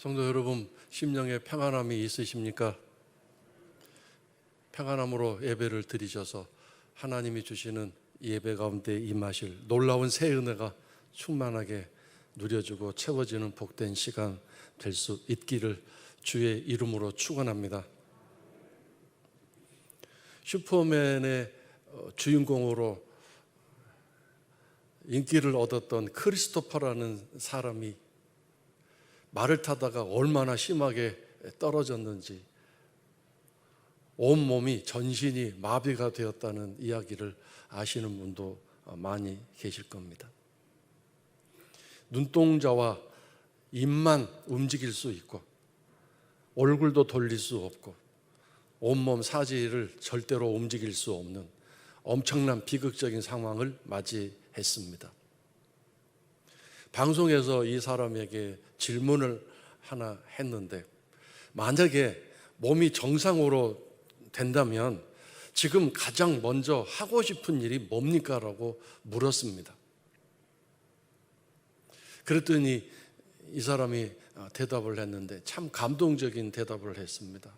성도 여러분, 심령에 평안함이 있으십니까? 평안함으로 예배를 드리셔서 하나님이 주시는 예배 가운데 임하실 놀라운 새 은혜가 충만하게 누려주고 채워지는 복된 시간 될 수 있기를 주의 이름으로 축원합니다. 슈퍼맨의 주인공으로 인기를 얻었던 크리스토퍼라는 사람이 말을 타다가 얼마나 심하게 떨어졌는지 온몸이 전신이 마비가 되었다는 이야기를 아시는 분도 많이 계실 겁니다. 눈동자와 입만 움직일 수 있고 얼굴도 돌릴 수 없고 온몸 사지를 절대로 움직일 수 없는 엄청난 비극적인 상황을 맞이했습니다. 방송에서 이 사람에게 질문을 하나 했는데, 만약에 몸이 정상으로 된다면 지금 가장 먼저 하고 싶은 일이 뭡니까? 라고 물었습니다. 그랬더니 이 사람이 대답을 했는데 참 감동적인 대답을 했습니다.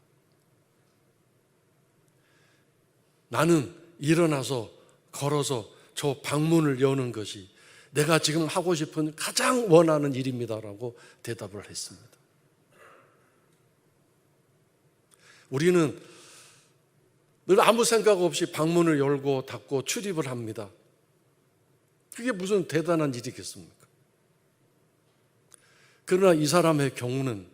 나는 일어나서 걸어서 저 방문을 여는 것이 내가 지금 하고 싶은 가장 원하는 일입니다라고 대답을 했습니다. 우리는 늘 아무 생각 없이 방문을 열고 닫고 출입을 합니다. 그게 무슨 대단한 일이겠습니까? 그러나 이 사람의 경우는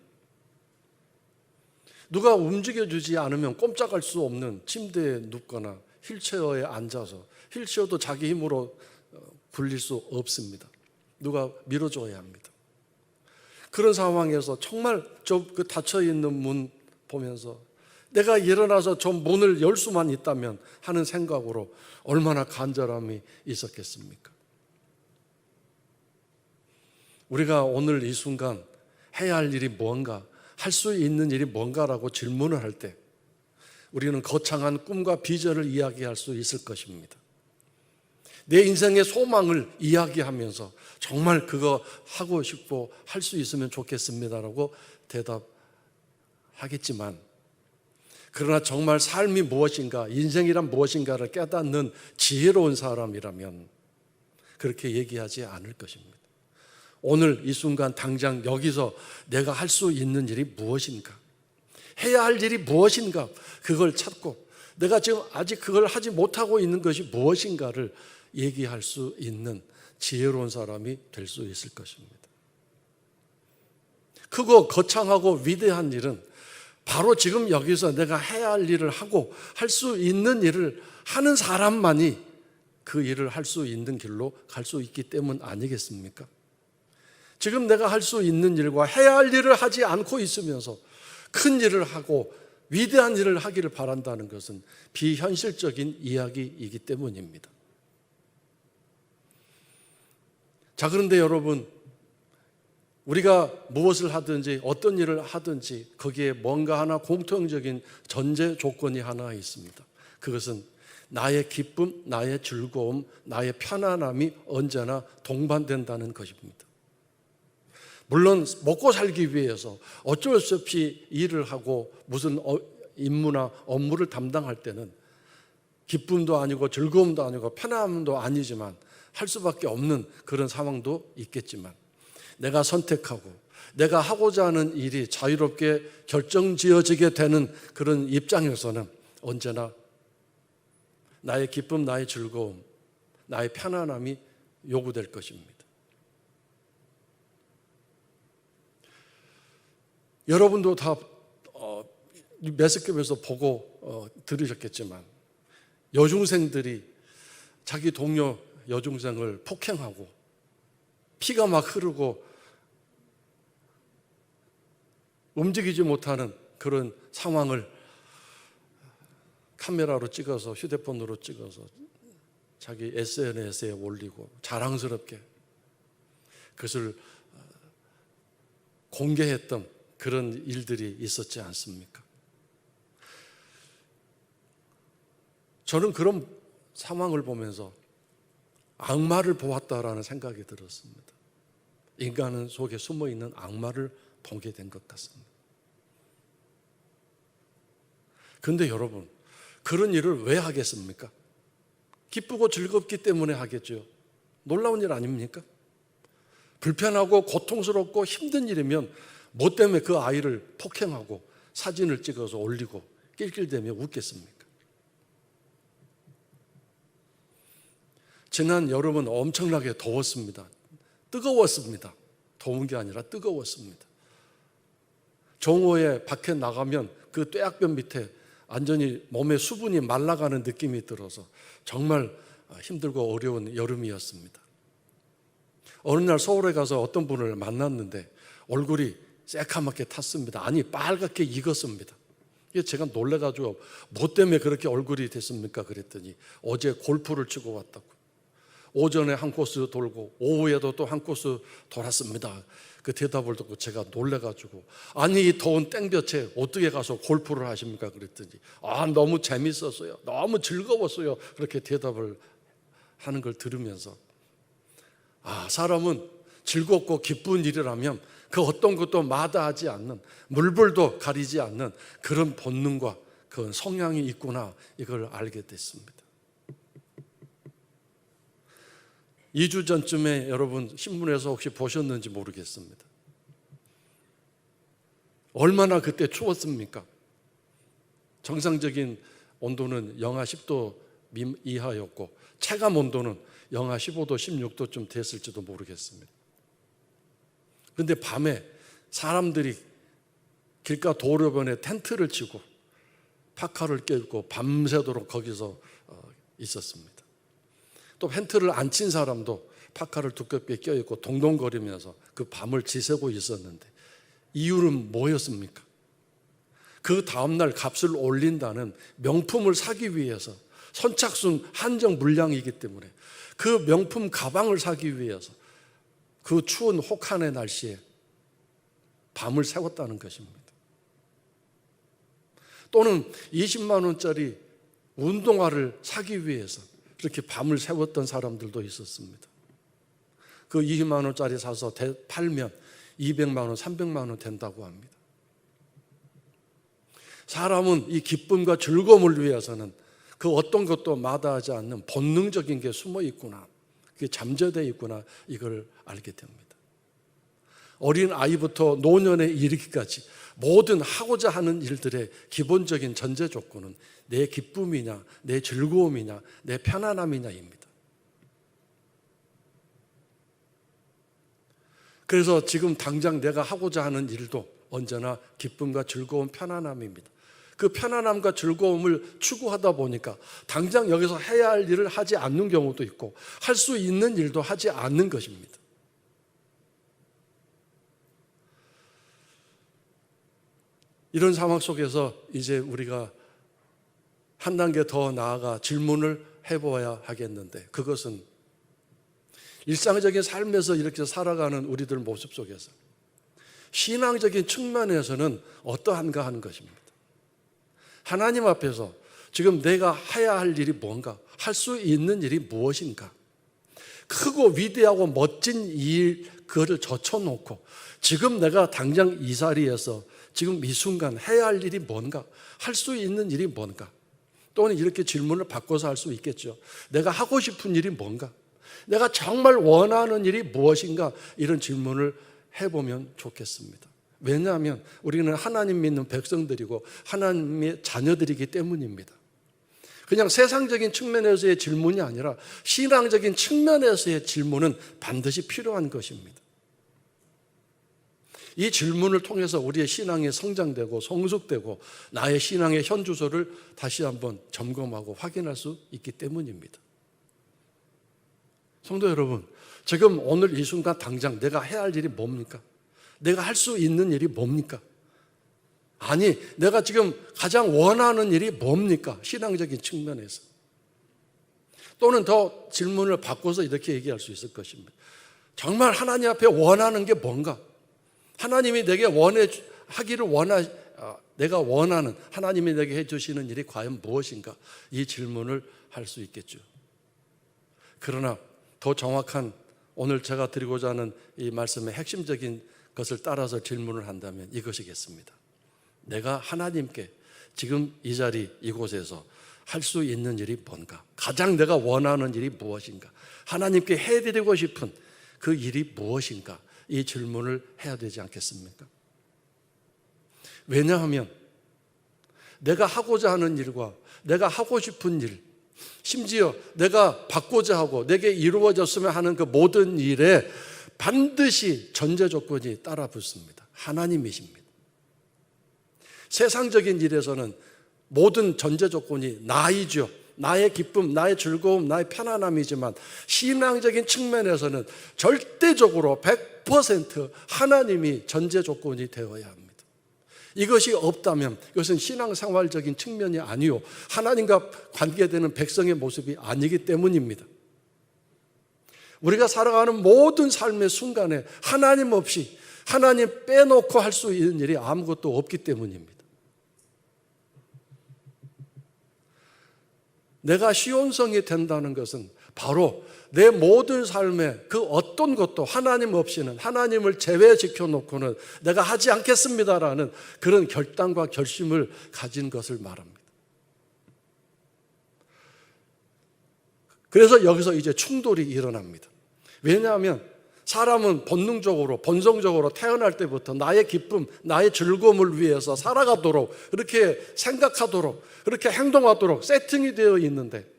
누가 움직여주지 않으면 꼼짝할 수 없는 침대에 눕거나 휠체어에 앉아서, 휠체어도 자기 힘으로 굴릴 수 없습니다. 누가 밀어줘야 합니다. 그런 상황에서 정말 그 닫혀있는 문 보면서 내가 일어나서 저 문을 열 수만 있다면 하는 생각으로 얼마나 간절함이 있었겠습니까? 우리가 오늘 이 순간 해야 할 일이 뭔가, 할 수 있는 일이 뭔가라고 질문을 할 때 우리는 거창한 꿈과 비전을 이야기할 수 있을 것입니다. 내 인생의 소망을 이야기하면서 정말 그거 하고 싶고 할 수 있으면 좋겠습니다라고 대답하겠지만, 그러나 정말 삶이 무엇인가, 인생이란 무엇인가를 깨닫는 지혜로운 사람이라면 그렇게 얘기하지 않을 것입니다. 오늘 이 순간 당장 여기서 내가 할 수 있는 일이 무엇인가, 해야 할 일이 무엇인가, 그걸 찾고 내가 지금 아직 그걸 하지 못하고 있는 것이 무엇인가를 얘기할 수 있는 지혜로운 사람이 될 수 있을 것입니다. 크고 거창하고 위대한 일은 바로 지금 여기서 내가 해야 할 일을 하고 할 수 있는 일을 하는 사람만이 그 일을 할 수 있는 길로 갈 수 있기 때문 아니겠습니까? 지금 내가 할 수 있는 일과 해야 할 일을 하지 않고 있으면서 큰 일을 하고 위대한 일을 하기를 바란다는 것은 비현실적인 이야기이기 때문입니다. 자, 그런데 여러분, 우리가 무엇을 하든지 어떤 일을 하든지 거기에 뭔가 하나 공통적인 전제 조건이 하나 있습니다. 그것은 나의 기쁨, 나의 즐거움, 나의 편안함이 언제나 동반된다는 것입니다. 물론 먹고 살기 위해서 어쩔 수 없이 일을 하고 무슨 임무나 업무를 담당할 때는 기쁨도 아니고 즐거움도 아니고 편안함도 아니지만 할 수밖에 없는 그런 상황도 있겠지만, 내가 선택하고 내가 하고자 하는 일이 자유롭게 결정지어지게 되는 그런 입장에서는 언제나 나의 기쁨, 나의 즐거움, 나의 편안함이 요구될 것입니다. 여러분도 다 매스컴에서 보고 들으셨겠지만, 여중생들이 자기 동료 여중생을 폭행하고 피가 막 흐르고 움직이지 못하는 그런 상황을 카메라로 찍어서, 휴대폰으로 찍어서 자기 SNS에 올리고 자랑스럽게 그것을 공개했던 그런 일들이 있었지 않습니까? 저는 그런 상황을 보면서 악마를 보았다라는 생각이 들었습니다. 인간 속에 숨어있는 악마를 보게 된 것 같습니다. 그런데 여러분, 그런 일을 왜 하겠습니까? 기쁘고 즐겁기 때문에 하겠죠. 놀라운 일 아닙니까? 불편하고 고통스럽고 힘든 일이면 뭐 때문에 그 아이를 폭행하고 사진을 찍어서 올리고 낄낄대며 웃겠습니까? 지난 여름은 엄청나게 더웠습니다. 뜨거웠습니다. 더운 게 아니라 뜨거웠습니다. 정오에 밖에 나가면 그 뙤약볕 밑에 완전히 몸에 수분이 말라가는 느낌이 들어서 정말 힘들고 어려운 여름이었습니다. 어느 날 서울에 가서 어떤 분을 만났는데 얼굴이 새카맣게 탔습니다. 아니, 빨갛게 익었습니다. 제가 놀래가지고 뭐 때문에 그렇게 얼굴이 됐습니까? 그랬더니 어제 골프를 치고 왔다고. 오전에 한 코스 돌고 오후에도 또 한 코스 돌았습니다. 그 대답을 듣고 제가 놀래가지고, 아니 이 더운 땡볕에 어떻게 가서 골프를 하십니까? 그랬더니 너무 재밌었어요. 너무 즐거웠어요. 그렇게 대답을 하는 걸 들으면서 사람은 즐겁고 기쁜 일이라면 그 어떤 것도 마다하지 않는, 물불도 가리지 않는 그런 본능과 그런 성향이 있구나, 이걸 알게 됐습니다. 2주 전쯤에 여러분 신문에서 혹시 보셨는지 모르겠습니다. 얼마나 그때 추웠습니까? 정상적인 온도는 영하 10도 이하였고 체감 온도는 영하 15도, 16도쯤 됐을지도 모르겠습니다. 그런데 밤에 사람들이 길가 도로변에 텐트를 치고 파카를 껴입고 밤새도록 거기서 있었습니다. 또 텐트를 안 친 사람도 파카를 두껍게 껴입고 동동거리면서 그 밤을 지새고 있었는데 이유는 뭐였습니까? 그 다음날 값을 올린다는 명품을 사기 위해서, 선착순 한정 물량이기 때문에 그 명품 가방을 사기 위해서 그 추운 혹한의 날씨에 밤을 새웠다는 것입니다. 또는 20만 원짜리 운동화를 사기 위해서 그렇게 밤을 새웠던 사람들도 있었습니다. 그 20만 원짜리 사서 팔면 200만 원, 300만 원 된다고 합니다. 사람은 이 기쁨과 즐거움을 위해서는 그 어떤 것도 마다하지 않는 본능적인 게 숨어 있구나, 그게 잠재되어 있구나, 이걸 알게 됩니다. 어린 아이부터 노년에 이르기까지 모든 하고자 하는 일들의 기본적인 전제 조건은 내 기쁨이냐, 내 즐거움이냐, 내 편안함이냐입니다. 그래서 지금 당장 내가 하고자 하는 일도 언제나 기쁨과 즐거움, 편안함입니다. 그 편안함과 즐거움을 추구하다 보니까 당장 여기서 해야 할 일을 하지 않는 경우도 있고 할 수 있는 일도 하지 않는 것입니다. 이런 상황 속에서 이제 우리가 한 단계 더 나아가 질문을 해보아야 하겠는데, 그것은 일상적인 삶에서 이렇게 살아가는 우리들 모습 속에서 신앙적인 측면에서는 어떠한가 하는 것입니다. 하나님 앞에서 지금 내가 해야 할 일이 뭔가, 할 수 있는 일이 무엇인가, 크고 위대하고 멋진 일, 그거를 젖혀놓고 지금 내가 당장 이 자리에서 지금 이 순간 해야 할 일이 뭔가, 할 수 있는 일이 뭔가, 또는 이렇게 질문을 바꿔서 할 수 있겠죠. 내가 하고 싶은 일이 뭔가, 내가 정말 원하는 일이 무엇인가, 이런 질문을 해보면 좋겠습니다. 왜냐하면 우리는 하나님 믿는 백성들이고 하나님의 자녀들이기 때문입니다. 그냥 세상적인 측면에서의 질문이 아니라 신앙적인 측면에서의 질문은 반드시 필요한 것입니다. 이 질문을 통해서 우리의 신앙이 성장되고 성숙되고 나의 신앙의 현주소를 다시 한번 점검하고 확인할 수 있기 때문입니다. 성도 여러분, 지금 오늘 이 순간 당장 내가 해야 할 일이 뭡니까? 내가 할 수 있는 일이 뭡니까? 아니, 내가 지금 가장 원하는 일이 뭡니까? 신앙적인 측면에서. 또는 더 질문을 바꿔서 이렇게 얘기할 수 있을 것입니다. 정말 하나님 앞에 원하는 게 뭔가? 하나님이 내게 내가 원하는, 하나님이 내게 해주시는 일이 과연 무엇인가? 이 질문을 할 수 있겠죠. 그러나 더 정확한 오늘 제가 드리고자 하는 이 말씀의 핵심적인 그것을 따라서 질문을 한다면 이것이겠습니다. 내가 하나님께 지금 이 자리 이곳에서 할 수 있는 일이 뭔가? 가장 내가 원하는 일이 무엇인가? 하나님께 해드리고 싶은 그 일이 무엇인가? 이 질문을 해야 되지 않겠습니까? 왜냐하면 내가 하고자 하는 일과 내가 하고 싶은 일, 심지어 내가 받고자 하고 내게 이루어졌으면 하는 그 모든 일에 반드시 전제 조건이 따라 붙습니다. 하나님이십니다. 세상적인 일에서는 모든 전제 조건이 나이죠. 나의 기쁨, 나의 즐거움, 나의 편안함이지만 신앙적인 측면에서는 절대적으로 100% 하나님이 전제 조건이 되어야 합니다. 이것이 없다면 이것은 신앙생활적인 측면이 아니요, 하나님과 관계되는 백성의 모습이 아니기 때문입니다. 우리가 살아가는 모든 삶의 순간에 하나님 없이, 하나님 빼놓고 할 수 있는 일이 아무것도 없기 때문입니다. 내가 시온성이 된다는 것은 바로 내 모든 삶의 그 어떤 것도 하나님 없이는, 하나님을 제외시켜 놓고는 내가 하지 않겠습니다라는 그런 결단과 결심을 가진 것을 말합니다. 그래서 여기서 이제 충돌이 일어납니다. 왜냐하면 사람은 본능적으로, 본성적으로 태어날 때부터 나의 기쁨, 나의 즐거움을 위해서 살아가도록, 그렇게 생각하도록, 그렇게 행동하도록 세팅이 되어 있는데,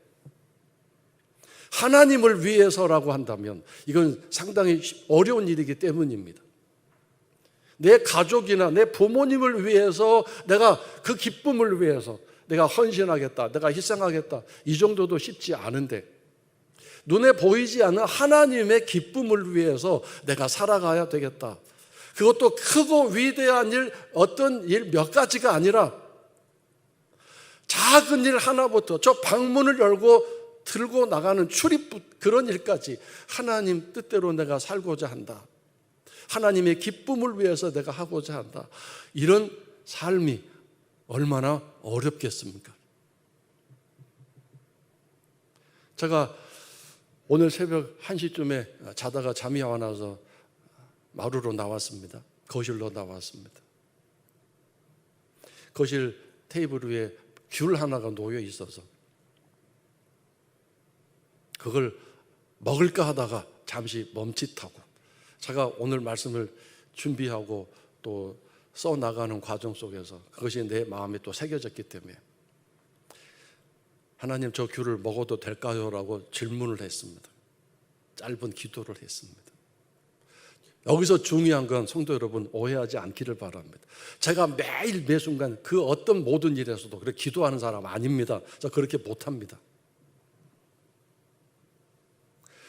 하나님을 위해서라고 한다면 이건 상당히 어려운 일이기 때문입니다. 내 가족이나 내 부모님을 위해서, 내가 그 기쁨을 위해서 내가 헌신하겠다, 내가 희생하겠다, 이 정도도 쉽지 않은데, 눈에 보이지 않는 하나님의 기쁨을 위해서 내가 살아가야 되겠다. 그것도 크고 위대한 일, 어떤 일 몇 가지가 아니라 작은 일 하나부터, 저 방문을 열고 들고 나가는 출입, 그런 일까지 하나님 뜻대로 내가 살고자 한다. 하나님의 기쁨을 위해서 내가 하고자 한다. 이런 삶이 얼마나 어렵겠습니까? 제가 오늘 새벽 1시쯤에 자다가 잠이 안 와서 마루로 나왔습니다. 거실로 나왔습니다. 거실 테이블 위에 귤 하나가 놓여 있어서 그걸 먹을까 하다가 잠시 멈칫하고, 제가 오늘 말씀을 준비하고 또 써나가는 과정 속에서 그것이 내 마음에 또 새겨졌기 때문에 하나님, 저 귤을 먹어도 될까요? 라고 질문을 했습니다. 짧은 기도를 했습니다. 여기서 중요한 건 성도 여러분, 오해하지 않기를 바랍니다. 제가 매일 매 순간 그 어떤 모든 일에서도 그렇게 기도하는 사람 아닙니다. 저 그렇게 못합니다.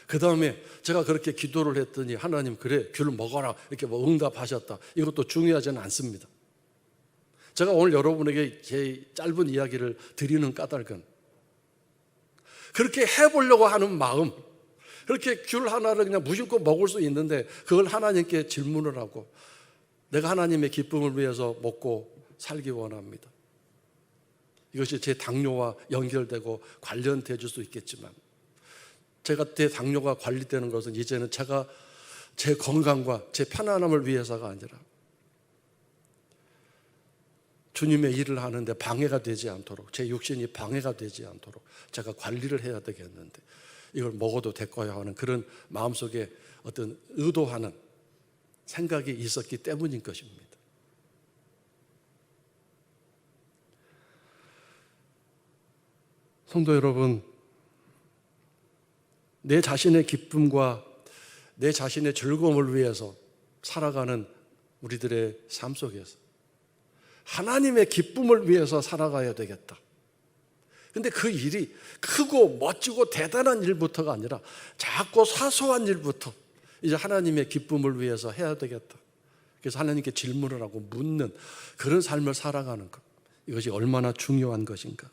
그 다음에 제가 그렇게 기도를 했더니 하나님, 그래 귤 먹어라, 이렇게 응답하셨다, 이것도 중요하지는 않습니다. 제가 오늘 여러분에게 제 짧은 이야기를 드리는 까닭은, 그렇게 해보려고 하는 마음, 그렇게 귤 하나를 그냥 무심코 먹을 수 있는데 그걸 하나님께 질문을 하고, 내가 하나님의 기쁨을 위해서 먹고 살기 원합니다. 이것이 제 당뇨와 연결되고 관련돼 줄 수 있겠지만, 제가 제 당뇨가 관리되는 것은 이제는 제가 제 건강과 제 편안함을 위해서가 아니라 주님의 일을 하는데 방해가 되지 않도록, 제 육신이 방해가 되지 않도록 제가 관리를 해야 되겠는데 이걸 먹어도 될거야 하는 그런 마음속에 어떤 의도하는 생각이 있었기 때문인 것입니다. 성도 여러분, 내 자신의 기쁨과 내 자신의 즐거움을 위해서 살아가는 우리들의 삶 속에서 하나님의 기쁨을 위해서 살아가야 되겠다. 근데 그 일이 크고 멋지고 대단한 일부터가 아니라 작고 사소한 일부터 이제 하나님의 기쁨을 위해서 해야 되겠다. 그래서 하나님께 질문을 하고 묻는 그런 삶을 살아가는 것, 이것이 얼마나 중요한 것인가.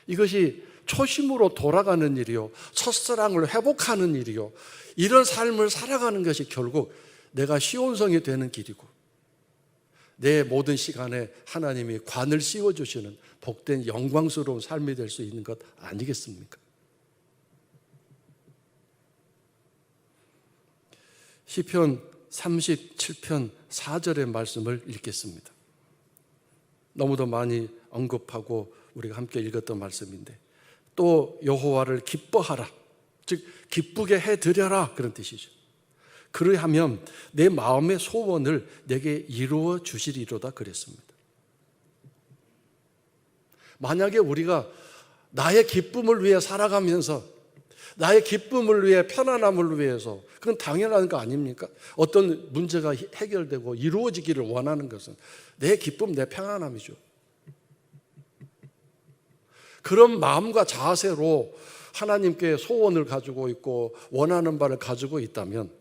이것이 초심으로 돌아가는 일이요, 첫사랑을 회복하는 일이요, 이런 삶을 살아가는 것이 결국 내가 시온성이 되는 길이고, 내 모든 시간에 하나님이 관을 씌워주시는 복된 영광스러운 삶이 될 수 있는 것 아니겠습니까? 시편 37편 4절의 말씀을 읽겠습니다. 너무도 많이 언급하고 우리가 함께 읽었던 말씀인데, 또 여호와를 기뻐하라, 즉 기쁘게 해드려라, 그런 뜻이죠. 그리하면 내 마음의 소원을 내게 이루어 주시리로다 그랬습니다. 만약에 우리가 나의 기쁨을 위해 살아가면서, 나의 기쁨을 위해, 편안함을 위해서, 그건 당연한 거 아닙니까? 어떤 문제가 해결되고 이루어지기를 원하는 것은 내 기쁨, 내 편안함이죠. 그런 마음과 자세로 하나님께 소원을 가지고 있고 원하는 바를 가지고 있다면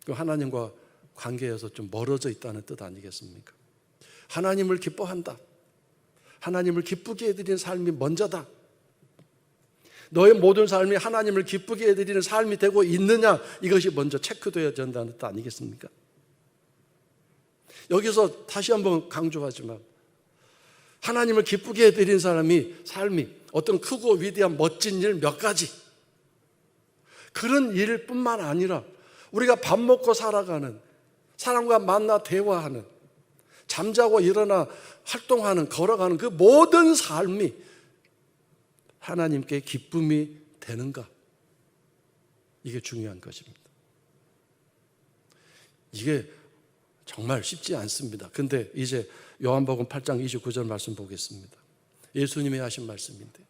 그 하나님과 관계에서 좀 멀어져 있다는 뜻 아니겠습니까? 하나님을 기뻐한다, 하나님을 기쁘게 해드리는 삶이 먼저다, 너의 모든 삶이 하나님을 기쁘게 해드리는 삶이 되고 있느냐, 이것이 먼저 체크되어야 된다는 뜻 아니겠습니까? 여기서 다시 한번 강조하지만, 하나님을 기쁘게 해드리는 삶이 어떤 크고 위대한 멋진 일 몇 가지, 그런 일뿐만 아니라 우리가 밥 먹고 살아가는, 사람과 만나 대화하는, 잠자고 일어나 활동하는, 걸어가는 그 모든 삶이 하나님께 기쁨이 되는가, 이게 중요한 것입니다. 이게 정말 쉽지 않습니다. 근데 이제 요한복음 8장 29절 말씀 보겠습니다. 예수님이 하신 말씀인데,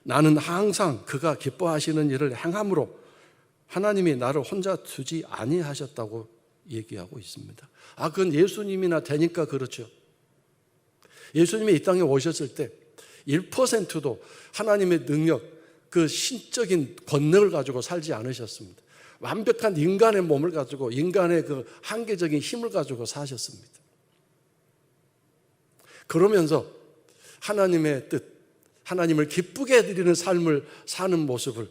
나는 항상 그가 기뻐하시는 일을 행함으로 하나님이 나를 혼자 두지 아니하셨다고 얘기하고 있습니다. 그건 예수님이나 되니까 그렇죠. 예수님이 이 땅에 오셨을 때 1%도 하나님의 능력, 그 신적인 권능을 가지고 살지 않으셨습니다. 완벽한 인간의 몸을 가지고, 인간의 그 한계적인 힘을 가지고 사셨습니다. 그러면서 하나님의 뜻, 하나님을 기쁘게 해드리는 삶을 사는 모습을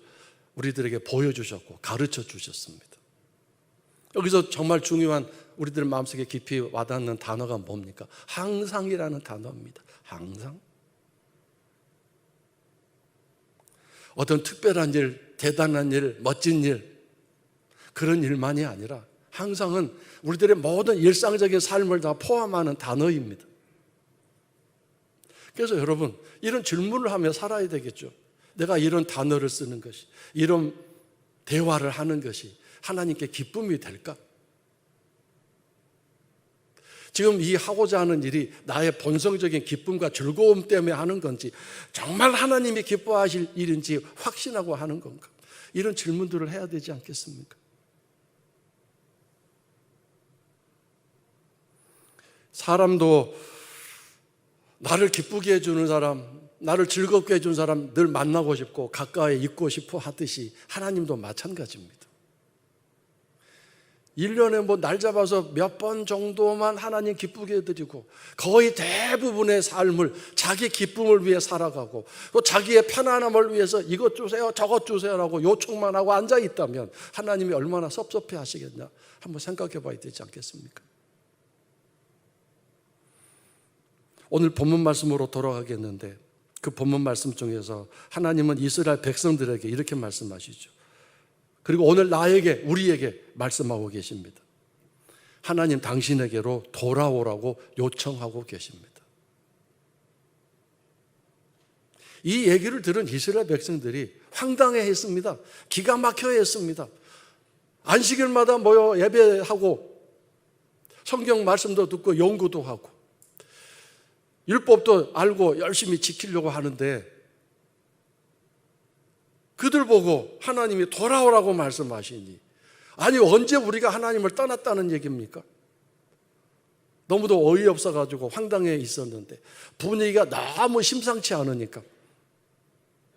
우리들에게 보여주셨고 가르쳐 주셨습니다. 여기서 정말 중요한, 우리들 마음속에 깊이 와닿는 단어가 뭡니까? 항상이라는 단어입니다. 항상. 어떤 특별한 일, 대단한 일, 멋진 일, 그런 일만이 아니라 항상은 우리들의 모든 일상적인 삶을 다 포함하는 단어입니다. 그래서 여러분, 이런 질문을 하며 살아야 되겠죠. 내가 이런 단어를 쓰는 것이, 이런 대화를 하는 것이 하나님께 기쁨이 될까? 지금 이 하고자 하는 일이 나의 본성적인 기쁨과 즐거움 때문에 하는 건지, 정말 하나님이 기뻐하실 일인지 확신하고 하는 건가? 이런 질문들을 해야 되지 않겠습니까? 사람도 나를 기쁘게 해주는 사람, 나를 즐겁게 해주는 사람 늘 만나고 싶고 가까이 있고 싶어 하듯이 하나님도 마찬가지입니다. 1년에 날 잡아서 몇 번 정도만 하나님 기쁘게 해드리고 거의 대부분의 삶을 자기 기쁨을 위해 살아가고 또 자기의 편안함을 위해서 이것 주세요 저것 주세요라고 요청만 하고 앉아있다면 하나님이 얼마나 섭섭해 하시겠냐, 한번 생각해 봐야 되지 않겠습니까? 오늘 본문 말씀으로 돌아가겠는데, 그 본문 말씀 중에서 하나님은 이스라엘 백성들에게 이렇게 말씀하시죠. 그리고 오늘 나에게, 우리에게 말씀하고 계십니다. 하나님 당신에게로 돌아오라고 요청하고 계십니다. 이 얘기를 들은 이스라엘 백성들이 황당해 했습니다. 기가 막혀 했습니다. 안식일마다 모여 예배하고 성경 말씀도 듣고 연구도 하고 율법도 알고 열심히 지키려고 하는데, 그들 보고 하나님이 돌아오라고 말씀하시니, 아니 언제 우리가 하나님을 떠났다는 얘기입니까? 너무도 어이없어가지고 황당해 있었는데 분위기가 너무 심상치 않으니까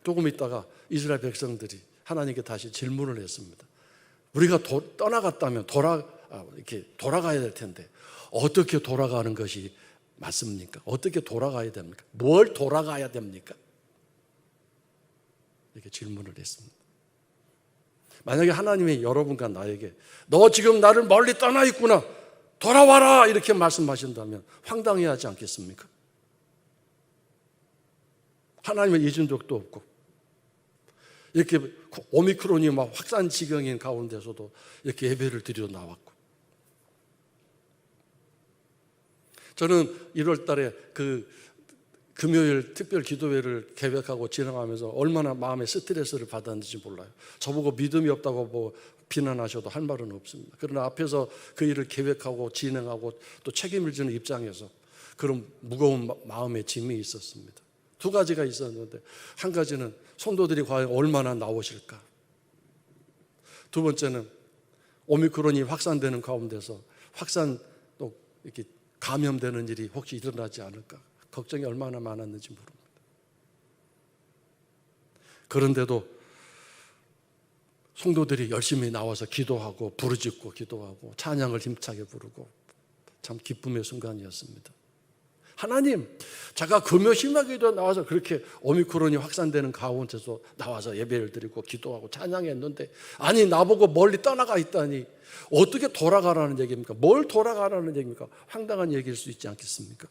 조금 있다가 이스라엘 백성들이 하나님께 다시 질문을 했습니다. 우리가 떠나갔다면 이렇게 돌아가야 될 텐데 어떻게 돌아가는 것이 맞습니까? 어떻게 돌아가야 됩니까? 뭘 돌아가야 됩니까? 이렇게 질문을 했습니다. 만약에 하나님이 여러분과 나에게 너 지금 나를 멀리 떠나 있구나, 돌아와라, 이렇게 말씀하신다면 황당해하지 않겠습니까? 하나님을 잊은 적도 없고 이렇게 오미크론이 막 확산 지경인 가운데서도 이렇게 예배를 드리러 나왔고, 저는 1월 달에 그 금요일 특별 기도회를 계획하고 진행하면서 얼마나 마음에 스트레스를 받았는지 몰라요. 저보고 믿음이 없다고 뭐 비난하셔도 할 말은 없습니다. 그러나 앞에서 그 일을 계획하고 진행하고 또 책임을 지는 입장에서 그런 무거운 마음의 짐이 있었습니다. 두 가지가 있었는데, 한 가지는 성도들이 과연 얼마나 나오실까, 두 번째는 오미크론이 확산되는 가운데서 확산 또 이렇게 감염되는 일이 혹시 일어나지 않을까, 걱정이 얼마나 많았는지 모릅니다. 그런데도 성도들이 열심히 나와서 기도하고 부르짖고 기도하고 찬양을 힘차게 부르고 참 기쁨의 순간이었습니다. 하나님, 제가 금요 심하게도 나와서 그렇게 오미크론이 확산되는 가운데서 나와서 예배를 드리고 기도하고 찬양했는데, 아니 나보고 멀리 떠나가 있다니 어떻게 돌아가라는 얘기입니까? 뭘 돌아가라는 얘기입니까? 황당한 얘기일 수 있지 않겠습니까?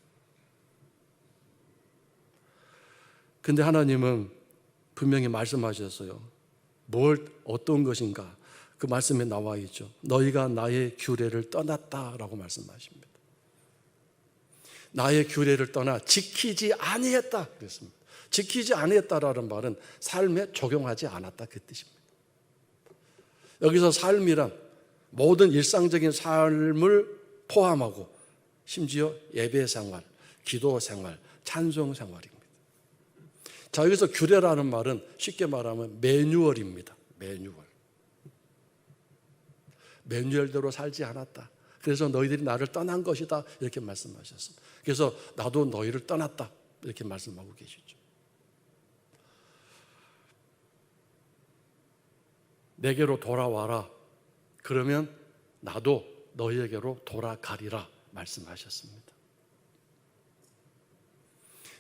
근데 하나님은 분명히 말씀하셨어요. 어떤 것인가? 그 말씀에 나와 있죠. 너희가 나의 규례를 떠났다라고 말씀하십니다. 나의 규례를 떠나 지키지 아니했다 그랬습니다. 지키지 아니했다라는 말은 삶에 적용하지 않았다 그 뜻입니다. 여기서 삶이란 모든 일상적인 삶을 포함하고 심지어 예배 생활, 기도 생활, 찬송 생활입니다. 자, 여기서 규례라는 말은 쉽게 말하면 매뉴얼입니다. 매뉴얼대로 살지 않았다. 그래서 너희들이 나를 떠난 것이다 이렇게 말씀하셨습니다. 그래서 나도 너희를 떠났다 이렇게 말씀하고 계시죠. 내게로 돌아와라. 그러면 나도 너희에게로 돌아가리라 말씀하셨습니다.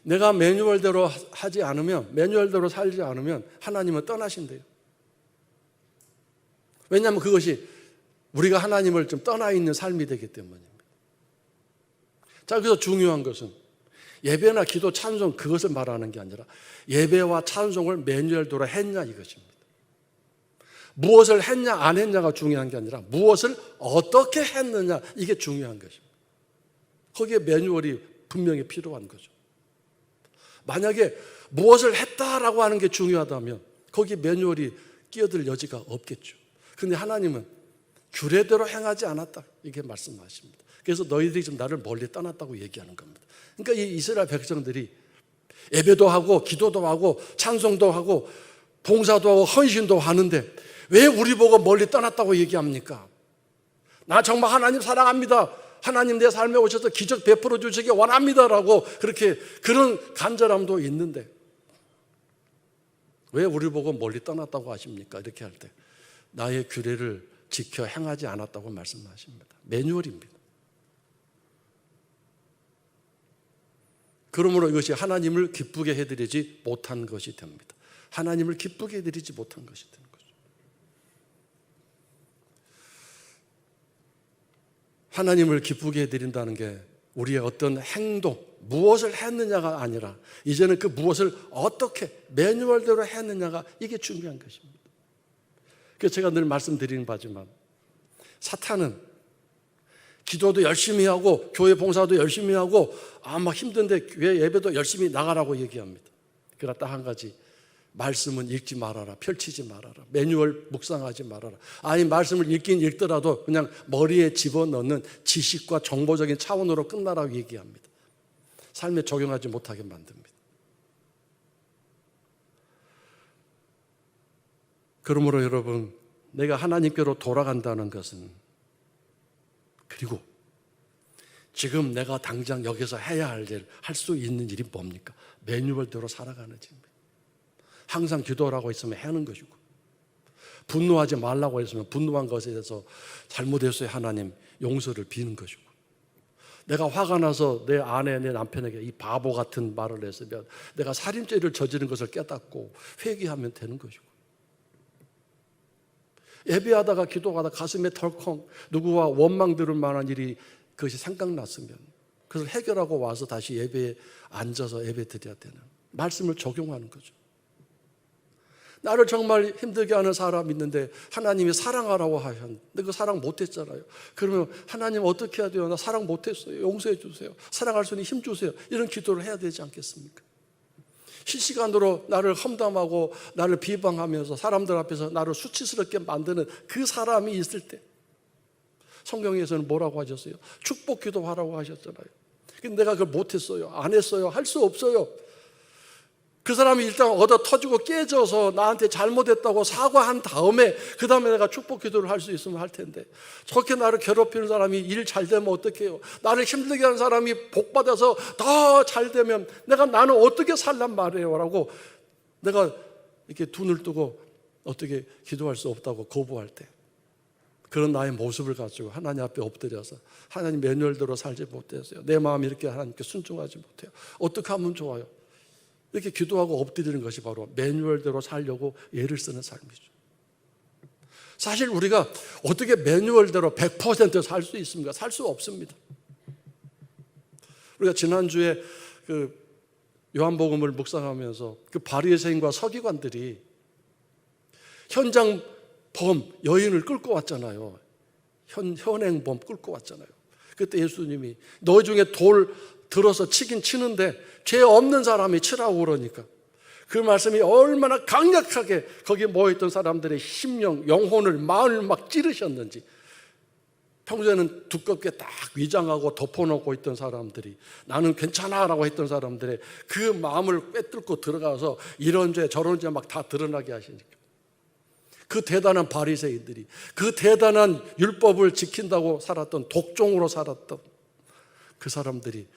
내가 매뉴얼대로 하지 않으면, 매뉴얼대로 살지 않으면 하나님은 떠나신대요. 왜냐하면 그것이 우리가 하나님을 좀 떠나 있는 삶이 되기 때문입니다. 자, 그래서 중요한 것은 예배나 기도, 찬송 그것을 말하는 게 아니라 예배와 찬송을 매뉴얼대로 했냐 이것입니다. 무엇을 했냐 안 했냐가 중요한 게 아니라 무엇을 어떻게 했느냐 이게 중요한 것입니다. 거기에 매뉴얼이 분명히 필요한 거죠. 만약에 무엇을 했다라고 하는 게 중요하다면 거기에 매뉴얼이 끼어들 여지가 없겠죠. 그런데 하나님은 규례대로 행하지 않았다 이렇게 말씀하십니다. 그래서 너희들이 지금 나를 멀리 떠났다고 얘기하는 겁니다. 그러니까 이 이스라엘 백성들이 예배도 하고 기도도 하고 찬송도 하고 봉사도 하고 헌신도 하는데 왜 우리 보고 멀리 떠났다고 얘기합니까? 나 정말 하나님 사랑합니다. 하나님 내 삶에 오셔서 기적 베풀어 주시기 원합니다라고 그런 간절함도 있는데 왜 우리 보고 멀리 떠났다고 하십니까? 이렇게 할 때 나의 규례를 지켜 행하지 않았다고 말씀하십니다. 매뉴얼입니다. 그러므로 이것이 하나님을 기쁘게 해드리지 못한 것이 됩니다. 하나님을 기쁘게 해드리지 못한 것이 되는 거죠. 하나님을 기쁘게 해드린다는 게 우리의 어떤 행동, 무엇을 했느냐가 아니라 이제는 그 무엇을 어떻게 매뉴얼대로 했느냐가 이게 중요한 것입니다. 그래서 제가 늘 말씀드리는 바지만 사탄은 기도도 열심히 하고 교회 봉사도 열심히 하고 막 힘든데 교회 예배도 열심히 나가라고 얘기합니다. 그러나 딱 한 가지, 말씀은 읽지 말아라, 펼치지 말아라, 매뉴얼 묵상하지 말아라. 아니 말씀을 읽긴 읽더라도 그냥 머리에 집어넣는 지식과 정보적인 차원으로 끝나라고 얘기합니다. 삶에 적용하지 못하게 만듭니다. 그러므로 여러분, 내가 하나님께로 돌아간다는 것은, 그리고 지금 내가 당장 여기서 해야 할 일, 할 수 있는 일이 뭡니까? 매뉴얼대로 살아가는 일입니다. 항상 기도하라고 했으면 하는 것이고, 분노하지 말라고 했으면 분노한 것에 대해서 잘못했어요 하나님 용서를 비는 것이고, 내가 화가 나서 내 아내, 내 남편에게 이 바보 같은 말을 했으면 내가 살인죄를 저지른 것을 깨닫고 회개하면 되는 것이고, 예배하다가 기도하다가 가슴에 덜컹 누구와 원망 들을 만한 일이 그것이 생각났으면 그것을 해결하고 와서 다시 예배에 앉아서 예배 드려야 되는, 말씀을 적용하는 거죠. 나를 정말 힘들게 하는 사람이 있는데 하나님이 사랑하라고 하셨는데 그 사랑 못했잖아요. 그러면 하나님 어떻게 해야 돼요? 나 사랑 못했어요. 용서해 주세요. 사랑할 수 있는 힘 주세요. 이런 기도를 해야 되지 않겠습니까? 실시간으로 나를 험담하고 나를 비방하면서 사람들 앞에서 나를 수치스럽게 만드는 그 사람이 있을 때 성경에서는 뭐라고 하셨어요? 축복 기도하라고 하셨잖아요. 근데 내가 그걸 못했어요. 안 했어요. 할 수 없어요. 그 사람이 일단 얻어 터지고 깨져서 나한테 잘못했다고 사과한 다음에 그 다음에 내가 축복 기도를 할 수 있으면 할 텐데, 저렇게 나를 괴롭히는 사람이 일 잘 되면 어떡해요? 나를 힘들게 하는 사람이 복 받아서 더 잘 되면 나는 어떻게 살란 말이에요? 라고 내가 이렇게 눈을 뜨고 어떻게 기도할 수 없다고 거부할 때, 그런 나의 모습을 가지고 하나님 앞에 엎드려서 하나님 매뉴얼대로 살지 못했어요. 내 마음이 이렇게 하나님께 순종하지 못해요. 어떻게 하면 좋아요? 이렇게 기도하고 엎드리는 것이 바로 매뉴얼대로 살려고 애를 쓰는 삶이죠. 사실 우리가 어떻게 매뉴얼대로 100% 살 수 있습니까? 살 수 없습니다. 우리가 지난주에 그 요한복음을 묵상하면서 그 바리새인과 서기관들이 현장 여인을 끌고 왔잖아요. 현행범 끌고 왔잖아요. 그때 예수님이 너희 중에 돌 들어서 치긴 치는데 죄 없는 사람이 치라고 그러니까 그 말씀이 얼마나 강력하게 거기 모여있던 사람들의 심령, 영혼을, 마음을 막 찌르셨는지. 평소에는 두껍게 딱 위장하고 덮어놓고 있던 사람들이 나는 괜찮아 라고 했던 사람들의 그 마음을 꿰뚫고 들어가서 이런 죄 저런 죄 막 다 드러나게 하시니까 그 대단한 바리새인들이, 그 대단한 율법을 지킨다고 살았던, 독종으로 살았던 그 사람들이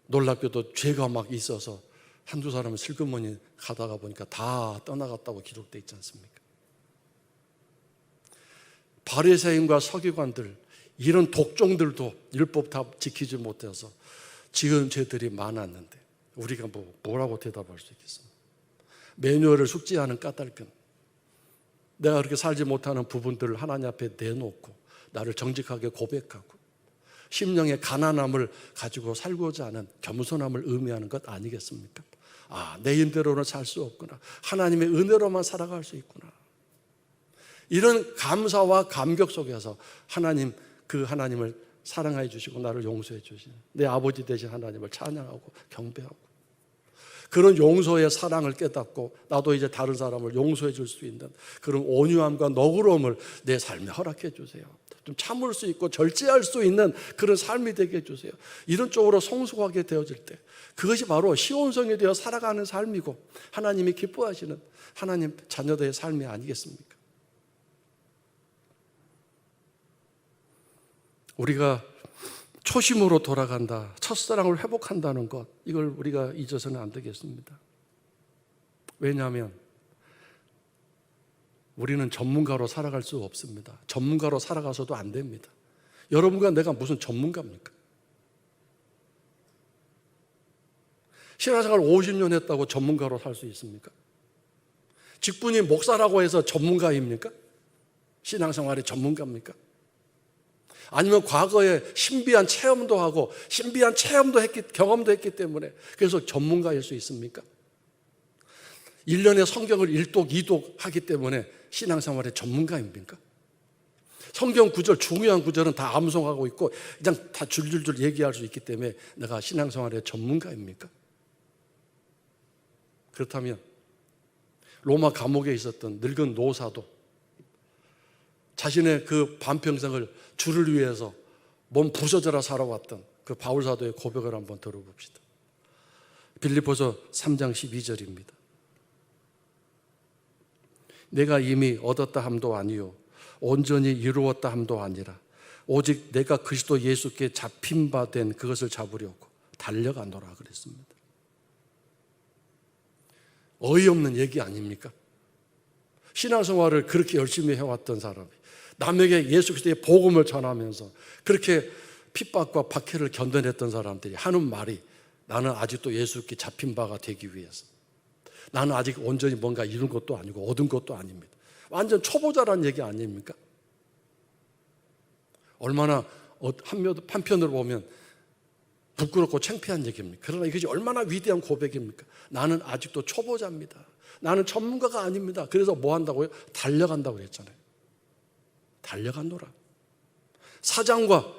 놀랍게도 죄가 막 있어서 한두 사람은 슬그머니 가다가 보니까 다 떠나갔다고 기록되어 있지 않습니까? 바리새인과 서기관들, 이런 독종들도 율법 다 지키지 못해서 지은 죄들이 많았는데 우리가 뭐라고 대답할 수 있겠습니까? 매뉴얼을 숙지하는 까닭은 내가 그렇게 살지 못하는 부분들을 하나님 앞에 내놓고 나를 정직하게 고백하고 심령의 가난함을 가지고 살고자 하는 겸손함을 의미하는 것 아니겠습니까? 내 힘대로는 살 수 없구나. 하나님의 은혜로만 살아갈 수 있구나. 이런 감사와 감격 속에서 그 하나님을 사랑해 주시고 나를 용서해 주시는 내 아버지 되신 하나님을 찬양하고 경배하고 그런 용서의 사랑을 깨닫고 나도 이제 다른 사람을 용서해 줄 수 있는 그런 온유함과 너그러움을 내 삶에 허락해 주세요. 좀 참을 수 있고 절제할 수 있는 그런 삶이 되게 해주세요. 이런 쪽으로 성숙하게 되어질 때 그것이 바로 시온성이 되어 살아가는 삶이고 하나님이 기뻐하시는 하나님 자녀들의 삶이 아니겠습니까? 우리가 초심으로 돌아간다, 첫사랑을 회복한다는 것, 이걸 우리가 잊어서는 안 되겠습니다. 왜냐하면 우리는 전문가로 살아갈 수 없습니다. 전문가로 살아가서도 안 됩니다. 여러분과 내가 무슨 전문가입니까? 신앙생활 50년 했다고 전문가로 살 수 있습니까? 직분이 목사라고 해서 전문가입니까? 신앙생활의 전문가입니까? 아니면 과거에 신비한 체험도 하고 신비한 경험도 했기 때문에 그래서 전문가일 수 있습니까? 1년에 성경을 1독, 2독 하기 때문에 신앙생활의 전문가입니까? 성경 구절, 중요한 구절은 다 암송하고 있고 그냥 다 줄줄줄 얘기할 수 있기 때문에 내가 신앙생활의 전문가입니까? 그렇다면 로마 감옥에 있었던 늙은 노사도 자신의 그 반평생을 주를 위해서 몸 부서져라 살아왔던 그 바울사도의 고백을 한번 들어봅시다. 빌립보서 3장 12절입니다. 내가 이미 얻었다 함도 아니요 온전히 이루었다 함도 아니라 오직 내가 그리스도 예수께 잡힌 바 된 그것을 잡으려고 달려가노라 그랬습니다. 어이없는 얘기 아닙니까? 신앙생활을 그렇게 열심히 해왔던 사람이 남에게 예수 그리스도의 복음을 전하면서 그렇게 핍박과 박해를 견뎌냈던 사람들이 하는 말이 나는 아직도 예수께 잡힌 바가 되기 위해서 나는 아직 온전히 뭔가 이룬 것도 아니고 얻은 것도 아닙니다. 완전 초보자라는 얘기 아닙니까? 얼마나 한편으로 보면 부끄럽고 창피한 얘기입니까? 그러나 이것이 얼마나 위대한 고백입니까? 나는 아직도 초보자입니다. 나는 전문가가 아닙니다. 그래서 뭐 한다고요? 달려간다고 그랬잖아요. 달려간노라. 사장과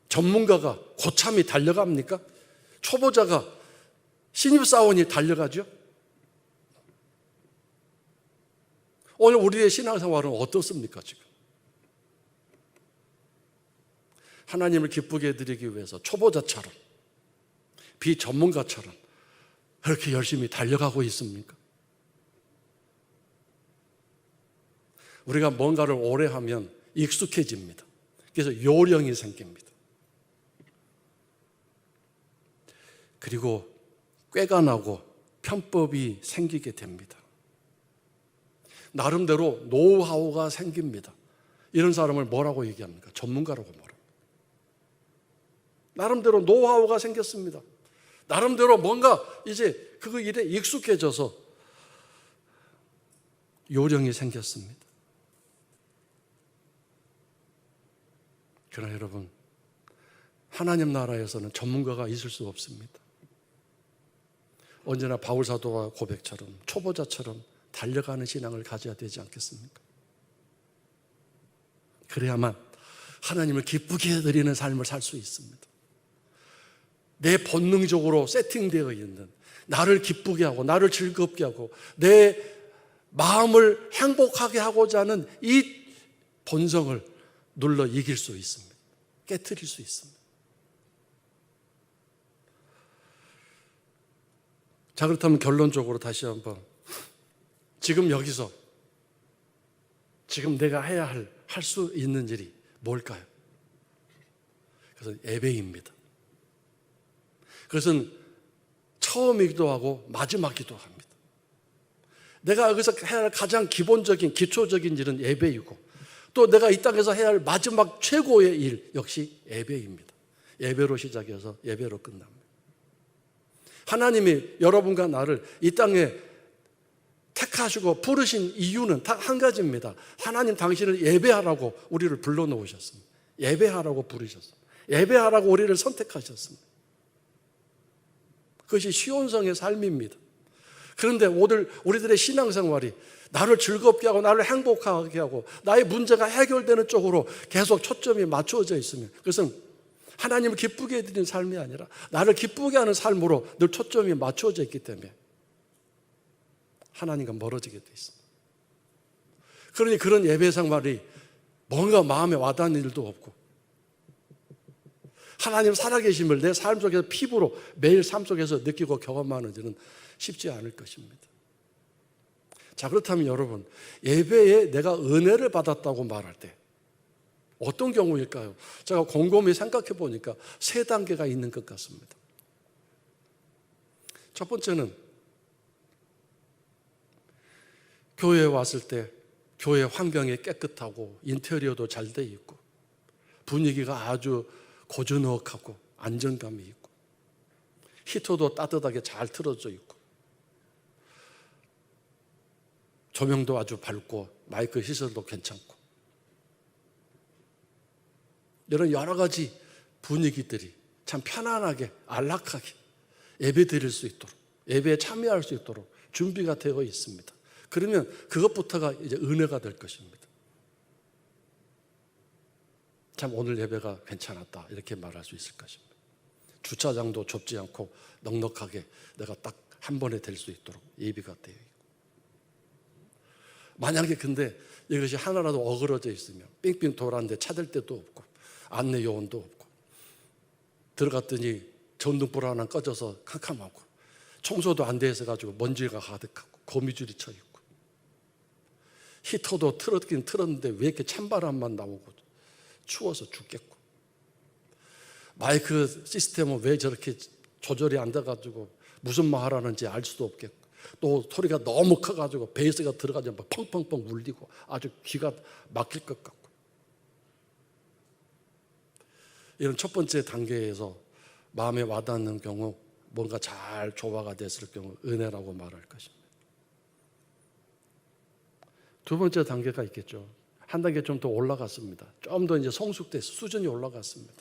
전문가가 고참이 달려갑니까? 초보자가 신입사원이 달려가죠? 오늘 우리의 신앙생활은 어떻습니까, 지금? 하나님을 기쁘게 해드리기 위해서 초보자처럼, 비전문가처럼 그렇게 열심히 달려가고 있습니까? 우리가 뭔가를 오래 하면 익숙해집니다. 그래서 요령이 생깁니다. 그리고 꾀가 나고 편법이 생기게 됩니다. 나름대로 노하우가 생깁니다. 이런 사람을 뭐라고 얘기합니까? 전문가라고 말합니다. 나름대로 노하우가 생겼습니다. 나름대로 뭔가 이제 그 일에 익숙해져서 요령이 생겼습니다. 그러나 여러분, 하나님 나라에서는 전문가가 있을 수 없습니다. 언제나 바울 사도와 고백처럼 초보자처럼 달려가는 신앙을 가져야 되지 않겠습니까? 그래야만 하나님을 기쁘게 해드리는 삶을 살 수 있습니다. 내 본능적으로 세팅되어 있는, 나를 기쁘게 하고 나를 즐겁게 하고 내 마음을 행복하게 하고자 하는 이 본성을 눌러 이길 수 있습니다. 깨트릴 수 있습니다. 자, 그렇다면 결론적으로 다시 한번, 지금 여기서 지금 내가 해야 할 수 있는 일이 뭘까요? 그래서 예배입니다. 그것은 처음이기도 하고 마지막이기도 합니다. 내가 여기서 해야 할 가장 기본적인 기초적인 일은 예배이고, 또 내가 이 땅에서 해야 할 마지막 최고의 일 역시 예배입니다. 예배로 시작해서 예배로 끝납니다. 하나님이 여러분과 나를 이 땅에 택하시고 부르신 이유는 딱 한 가지입니다. 하나님 당신을 예배하라고 우리를 불러놓으셨습니다. 예배하라고 부르셨습니다. 예배하라고 우리를 선택하셨습니다. 그것이 시온성의 삶입니다. 그런데 오늘 우리들의 신앙생활이 나를 즐겁게 하고 나를 행복하게 하고 나의 문제가 해결되는 쪽으로 계속 초점이 맞추어져 있으면, 그것은 하나님을 기쁘게 해드리는 삶이 아니라 나를 기쁘게 하는 삶으로 늘 초점이 맞추어져 있기 때문에 하나님과 멀어지게 돼 있습니다. 그러니 그런 예배 생활이 뭔가 마음에 와닿는 일도 없고, 하나님 살아계심을 내 삶 속에서 피부로 매일 삶 속에서 느끼고 경험하는 일은 쉽지 않을 것입니다. 자, 그렇다면 여러분, 예배에 내가 은혜를 받았다고 말할 때 어떤 경우일까요? 제가 곰곰이 생각해 보니까 세 단계가 있는 것 같습니다. 첫 번째는 교회에 왔을 때 교회 환경이 깨끗하고 인테리어도 잘 돼 있고 분위기가 아주 고즈넉하고 안정감이 있고 히터도 따뜻하게 잘 틀어져 있고 조명도 아주 밝고 마이크 시설도 괜찮고 이런 여러 가지 분위기들이 참 편안하게 안락하게 예배 드릴 수 있도록, 예배에 참여할 수 있도록 준비가 되어 있습니다. 그러면 그것부터가 이제 은혜가 될 것입니다. 참 오늘 예배가 괜찮았다 이렇게 말할 수 있을 것입니다. 주차장도 좁지 않고 넉넉하게 내가 딱 한 번에 될 수 있도록 예비가 되어 있고, 만약에 근데 이것이 하나라도 어그러져 있으면 빙빙 돌았는데 찾을 데도 없고 안내 요원도 없고 들어갔더니 전등불 하나 꺼져서 캄캄하고 청소도 안 돼 있어가지고 먼지가 가득하고 거미줄이 쳐 있고 히터도 틀었긴 틀었는데 왜 이렇게 찬바람만 나오고 추워서 죽겠고 마이크 시스템은 왜 저렇게 조절이 안 돼가지고 무슨 말 하라는지 알 수도 없겠고 또 소리가 너무 커가지고 베이스가 들어가면 막 펑펑펑 울리고 아주 귀가 막힐 것 같고, 이런 첫 번째 단계에서 마음에 와닿는 경우 뭔가 잘 조화가 됐을 경우 은혜라고 말할 것입니다. 두 번째 단계가 있겠죠. 한 단계 좀 더 올라갔습니다. 좀 더 이제 성숙돼서 수준이 올라갔습니다.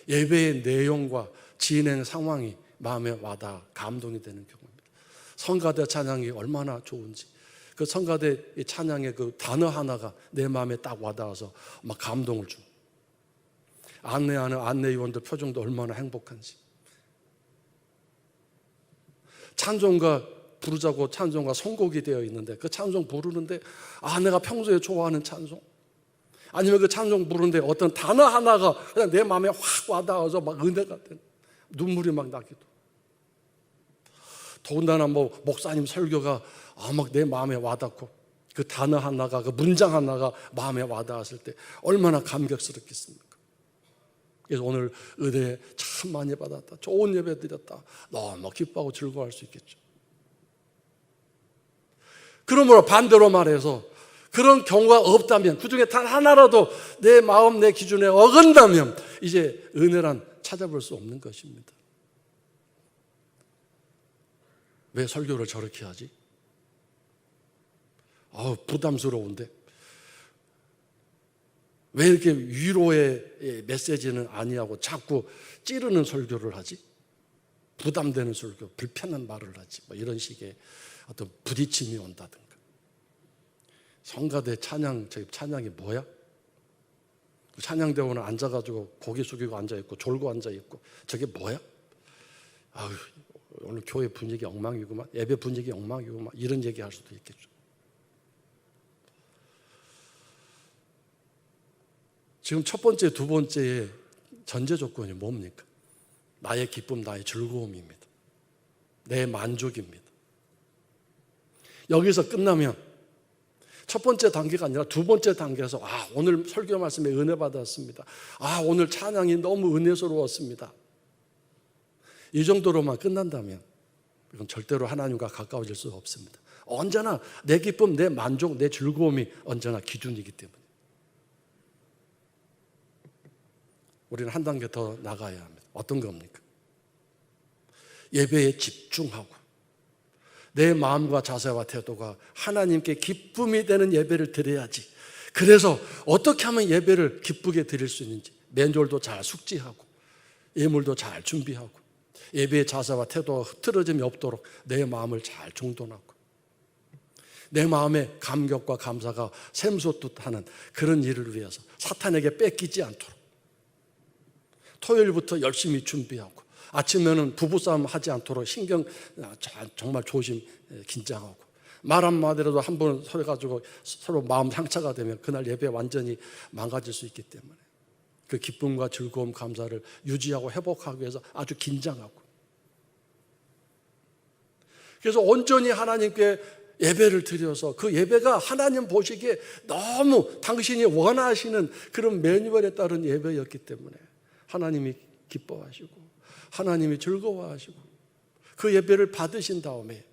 예배의 내용과 진행 상황이 마음에 와닿아 감동이 되는 경우입니다. 성가대 찬양이 얼마나 좋은지, 그 성가대 찬양의 그 단어 하나가 내 마음에 딱 와닿아서 막 감동을 줍니다. 안내하는 안내위원들 표정도 얼마나 행복한지. 찬송가 부르자고 찬송가 선곡이 되어 있는데 그 찬송 부르는데 내가 평소에 좋아하는 찬송, 아니면 그 찬송 부르는데 어떤 단어 하나가 그냥 내 마음에 확 와닿아서 막 은혜가 되는, 눈물이 막 나기도. 더군다나 목사님 설교가 막 내 마음에 와닿고 그 단어 하나가, 그 문장 하나가 마음에 와닿았을 때 얼마나 감격스럽겠습니까? 그래서 오늘 은혜 참 많이 받았다, 좋은 예배 드렸다, 너무 기뻐하고 즐거워할 수 있겠죠. 그러므로 반대로 말해서 그런 경우가 없다면, 그 중에 단 하나라도 내 마음, 내 기준에 어긋나면 이제 은혜란 찾아볼 수 없는 것입니다. 왜 설교를 저렇게 하지? 부담스러운데. 왜 이렇게 위로의 메시지는 아니하고 자꾸 찌르는 설교를 하지? 부담되는 설교, 불편한 말을 하지? 이런 식의 어떤 부딪힘이 온다든가. 성가대 찬양이 뭐야? 찬양대원은 앉아가지고 고개 숙이고 앉아있고 졸고 앉아있고 저게 뭐야? 오늘 교회 분위기 엉망이구만, 예배 분위기 엉망이구만, 이런 얘기 할 수도 있겠죠. 지금 첫 번째, 두 번째의 전제 조건이 뭡니까? 나의 기쁨, 나의 즐거움입니다. 내 만족입니다. 여기서 끝나면 첫 번째 단계가 아니라 두 번째 단계에서 오늘 설교 말씀에 은혜 받았습니다, 오늘 찬양이 너무 은혜스러웠습니다, 이 정도로만 끝난다면 이건 절대로 하나님과 가까워질 수 없습니다. 언제나 내 기쁨, 내 만족, 내 즐거움이 언제나 기준이기 때문에 우리는 한 단계 더 나가야 합니다. 어떤 겁니까? 예배에 집중하고 내 마음과 자세와 태도가 하나님께 기쁨이 되는 예배를 드려야지. 그래서 어떻게 하면 예배를 기쁘게 드릴 수 있는지 맨졸도 잘 숙지하고 예물도 잘 준비하고 예배의 자세와 태도가 흐트러짐이 없도록 내 마음을 잘 정돈하고 내 마음의 감격과 감사가 샘솟듯하는 그런 일을 위해서 사탄에게 뺏기지 않도록 토요일부터 열심히 준비하고 아침에는 부부싸움 하지 않도록 신경 정말 조심, 긴장하고 말 한마디라도 한 번 서가지고 서로 마음 상처가 되면 그날 예배 완전히 망가질 수 있기 때문에 그 기쁨과 즐거움, 감사를 유지하고 회복하기 위해서 아주 긴장하고, 그래서 온전히 하나님께 예배를 드려서 그 예배가 하나님 보시기에 너무 당신이 원하시는 그런 매뉴얼에 따른 예배였기 때문에 하나님이 기뻐하시고 하나님이 즐거워하시고 그 예배를 받으신 다음에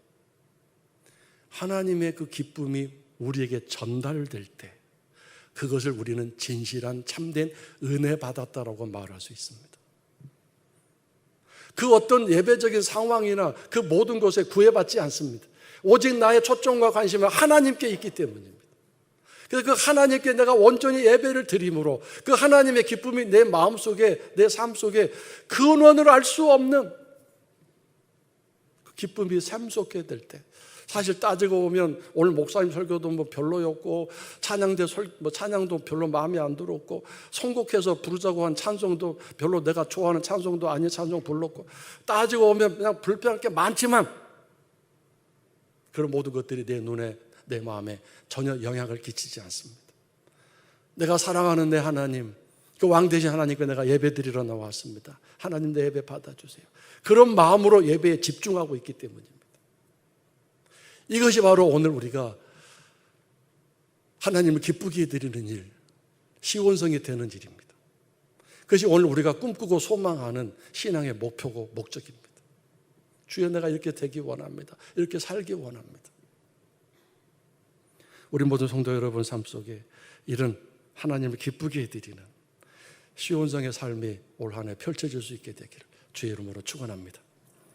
하나님의 그 기쁨이 우리에게 전달될 때 그것을 우리는 진실한 참된 은혜 받았다라고 말할 수 있습니다. 그 어떤 예배적인 상황이나 그 모든 것에 구애받지 않습니다. 오직 나의 초점과 관심은 하나님께 있기 때문입니다. 그래서 그 하나님께 내가 온전히 예배를 드림으로 그 하나님의 기쁨이 내 마음속에, 내 삶 속에 근원으로 알 수 없는 그 기쁨이 샘솟게 될 때, 사실 따지고 보면 오늘 목사님 설교도 별로였고 찬양도 별로 마음에 안 들었고 선곡해서 부르자고 한 찬송도 별로 내가 좋아하는 찬송도 아닌 찬송 불렀고, 따지고 보면 그냥 불편할 게 많지만 그런 모든 것들이 내 눈에, 내 마음에 전혀 영향을 끼치지 않습니다. 내가 사랑하는 내 하나님, 그 왕 되신 하나님께 내가 예배 드리러 나왔습니다. 하나님 내 예배 받아주세요. 그런 마음으로 예배에 집중하고 있기 때문입니다. 이것이 바로 오늘 우리가 하나님을 기쁘게 드리는 일, 시온성이 되는 일입니다. 그것이 오늘 우리가 꿈꾸고 소망하는 신앙의 목표고 목적입니다. 주여, 내가 이렇게 되기 원합니다. 이렇게 살기 원합니다. 우리 모든 성도 여러분 삶 속에 이런 하나님을 기쁘게 해드리는 시온성의 삶이 올 한 해 펼쳐질 수 있게 되기를 주의 이름으로 축원합니다.